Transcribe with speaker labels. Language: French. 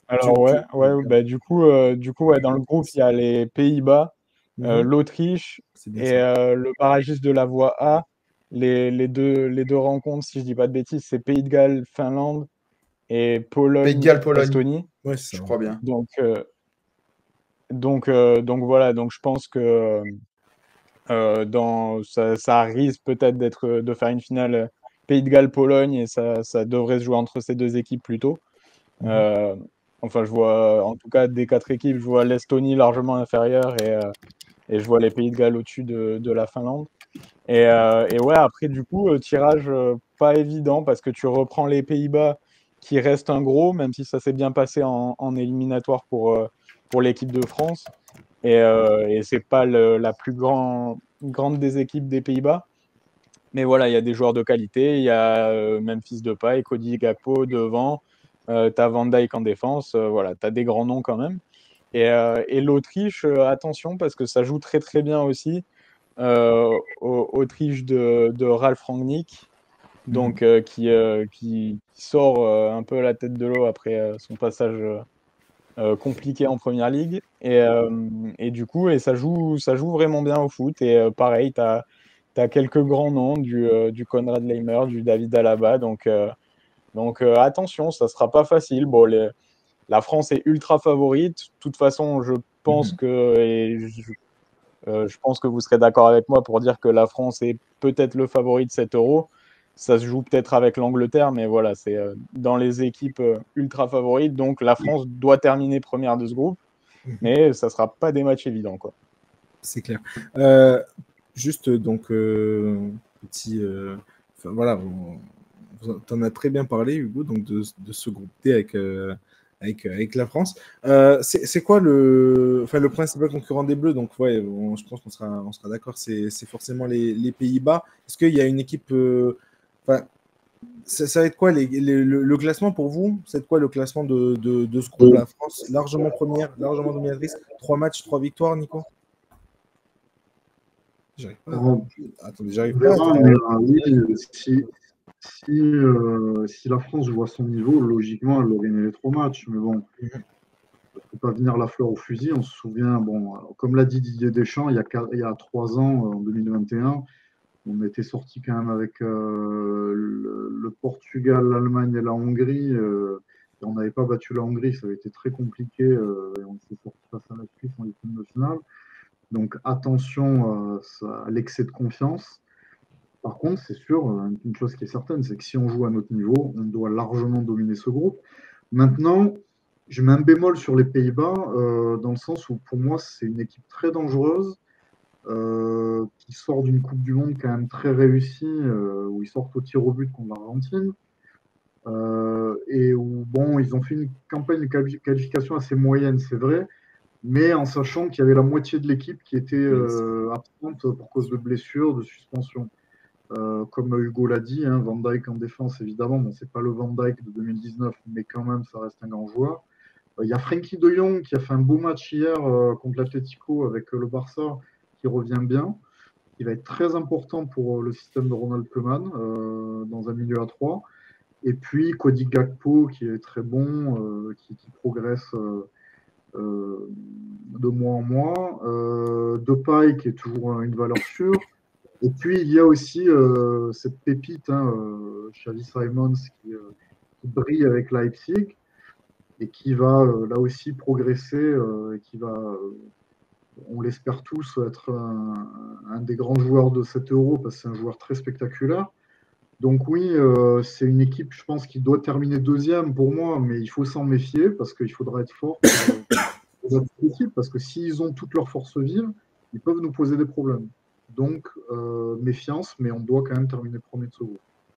Speaker 1: Alors bah, du coup ouais, dans le groupe, il y a les Pays-Bas,
Speaker 2: Mhm.
Speaker 1: l'Autriche
Speaker 2: C'est bien
Speaker 1: et
Speaker 2: ça.
Speaker 1: le barragiste de la voie A. Les deux rencontres, si je dis pas de bêtises, c'est Pays de Galles, Finlande et
Speaker 3: Pays de
Speaker 1: Pologne,
Speaker 3: Galles, Pologne,
Speaker 1: Estonie.
Speaker 2: Ouais, c'est
Speaker 3: je
Speaker 2: ça.
Speaker 3: crois bien.
Speaker 1: Donc voilà, donc je pense que ça risque peut-être de faire une finale Pays de Galles-Pologne et ça devrait se jouer entre ces deux équipes plutôt.
Speaker 2: Mhm.
Speaker 1: Euh, enfin, je vois, en tout cas, des quatre équipes, je vois l'Estonie largement inférieure et je vois les Pays de Galles au-dessus de la Finlande. Et ouais, après, du coup, tirage pas évident parce que tu reprends les Pays-Bas qui restent un gros, même si ça s'est bien passé en éliminatoire pour l'équipe de France. Et c'est pas la plus grande des équipes des Pays-Bas. Mais voilà, il y a des joueurs de qualité. Il y a Memphis Depay, Cody Gakpo devant. Tu as Van Dijk en défense. Voilà, tu as des grands noms quand même. Et l'Autriche, attention, parce que ça joue très très bien aussi. Autriche de Ralf Rangnick,
Speaker 2: Mhm.
Speaker 1: donc qui sort un peu la tête de l'eau après son passage compliqué en première ligue. Et du coup, ça joue vraiment bien au foot. Et pareil, tu as quelques grands noms, du Konrad Leimer, du David Alaba. Donc attention, ça sera pas facile. Bon, la France est ultra favorite. De toute façon, je pense
Speaker 2: Mhm.
Speaker 1: que, je pense que vous serez d'accord avec moi pour dire que la France est peut-être le favori de cet Euro. Ça se joue peut-être avec l'Angleterre, mais voilà, c'est dans les équipes ultra favorites. Donc la France doit terminer première de ce groupe,
Speaker 2: Mhm.
Speaker 1: mais ça sera pas des matchs évidents, quoi.
Speaker 2: C'est clair. Euh, Juste donc petit, enfin, voilà, tu en as très bien parlé, Hugo, donc de ce groupe D avec la France. C'est quoi enfin, le principal concurrent des Bleus? Donc ouais, je pense qu'on sera d'accord, c'est forcément les Pays-Bas. Est-ce qu'il y a une équipe, enfin, ça va être quoi le classement pour vous? C'est quoi le classement de ce groupe? La France largement première, largement dominatrice. 3 matchs, 3 victoires, Nico? J'arrive pas.
Speaker 4: On
Speaker 2: Attendez, j'arrive pas à
Speaker 4: verra,
Speaker 2: te-
Speaker 4: mais oui, si la France voit son niveau, logiquement, elle aurait gagné les 3 matchs. Mais bon, il ne faut pas venir la fleur au fusil. On se souvient, bon, comme l'a dit Didier Deschamps, il y a 3 ans, en 2021, on était sorti quand même avec le Portugal, l'Allemagne et la Hongrie. Et on n'avait pas battu la Hongrie, ça avait été très compliqué. Et on s'est sorti face à la Suisse en huitième de finale. Donc attention à l'excès de confiance. Par contre, c'est sûr, une chose qui est certaine, c'est que si on joue à notre niveau, on doit largement dominer ce groupe. Maintenant, je mets un bémol sur les Pays-Bas, dans le sens où pour moi, c'est une équipe très dangereuse, qui sort d'une Coupe du Monde quand même très réussie, où ils sortent au tir au but contre l'Argentine, et où, bon, ils ont fait une campagne de qualification assez moyenne, c'est vrai, mais en sachant qu'il y avait la moitié de l'équipe qui était absente pour cause de blessures, de suspension. Comme Hugo l'a dit, hein, Van Dijk en défense, évidemment, bon, c'est pas le Van Dijk de 2019, mais quand même, ça reste un grand joueur. Il y a Frenkie de Jong qui a fait un beau match hier contre l'Atlético avec le Barça, qui revient bien, qui va être très important pour le système de Ronald Koeman dans un milieu à 3. Et puis Cody Gakpo qui est très bon, qui progresse de mois en mois. Depay qui est toujours une valeur sûre. Et puis, il y a aussi cette pépite, hein, Xavi Simons, qui brille avec Leipzig et qui va là aussi progresser et qui va, on l'espère tous, être un des grands joueurs de cet Euro parce que c'est un joueur très spectaculaire. Donc oui, c'est une équipe, je pense, qui doit terminer deuxième pour moi, mais il faut s'en méfier parce qu'il faudra être fort pour notre équipe, parce que s'ils ont toutes leurs forces vives, ils peuvent nous poser des problèmes. Donc, méfiance, mais on doit quand même terminer premier de ce groupe.